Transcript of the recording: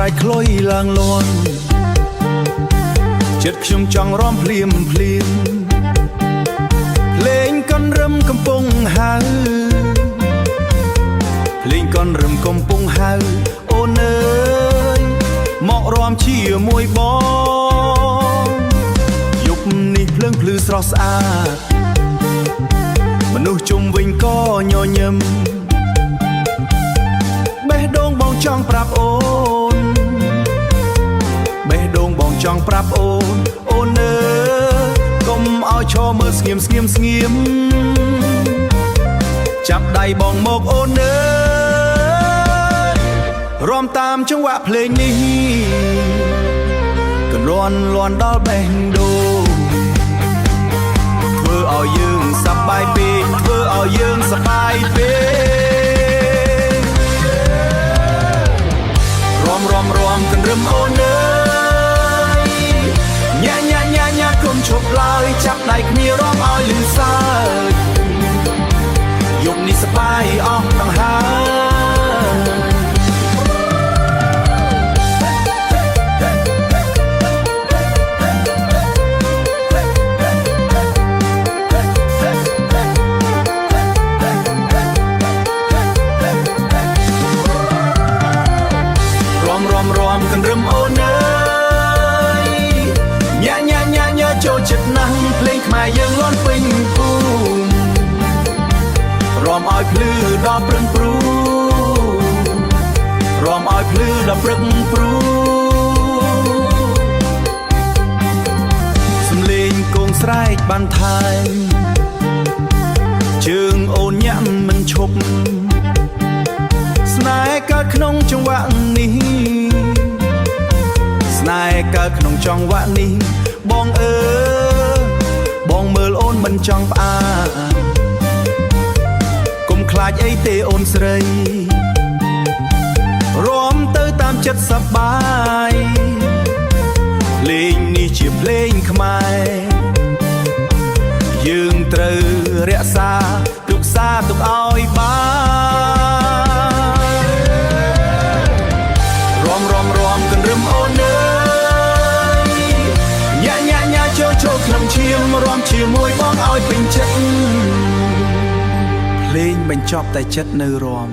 យក្លុយឡើងលន់ចិត្តខ្ញុំចង់រំភ្លាមភ្លាមភ្លេងកន់រឹមកំពុងហៅភ្លេងកន់រឹមកំពុងហៅអូនអើយមករំជាមួយបងយប់នេះភ្លើងភ្លឺស្រស់ស្អាតមនុស្សជុំវិញក៏ញញឹមបេះដូងបងចង់ប្រាប់អូនបេះដូងបងចង់ប្រាប់អូនអូនអើយកុំឲ្យឈរមើលស្ងៀមស្ងៀមស្ងៀមចាប់ដៃបងមកអូនអើយរាំតាមចង្វាក់ភ្លេងនេះកលន់លន់ដល់បេះដូងធ្វើឲ្យយើងសប្បាយពេកធ្វើឲ្យយើងសប្បាយពេករំកណ្រឹមអូនអើយញ៉ាញ៉ាកុំឈប់ឡើយចាប់ដៃគ្នារំឲ្យលឺសើចយប់នេះសប្បាយអស់ទាំងហើយកណ្រឹមអូនអើយញ៉ាញ៉ាចូលចិត្តណាស់ភ្លេងខ្មែរយើងលាន់ពេញភូមិរាំឲ្យភ្លឺដល់ព្រឹងព្រូរាំឲ្យភ្លឺដល់ព្រឹងព្រូសំលេងគងស្រែកបានថែមជើងអូនញាក់មិនឈប់ស្នេហ៍កើតក្នុងចង្វាក់នេះស្នេហ៍កើតក្នុងចង្វាក់នេះបងអើបងមើលអូនមិនចង់ផ្អាកកុំខ្លាចអីទេអូនស្រីរាំទៅតាមចិត្តសប្បាយភ្លេងនេះជាភ្លេងខ្មែរយើងត្រូវរក្សាទុកសាទុកឲ្យបានរាំកណ្រឹមអូនអើយញ៉ាចូលក្នុងឈាមរាំជាមួយបងឲ្យពេញចិត្តភ្លេងបញ្ចប់តែចិត្តនៅរាំ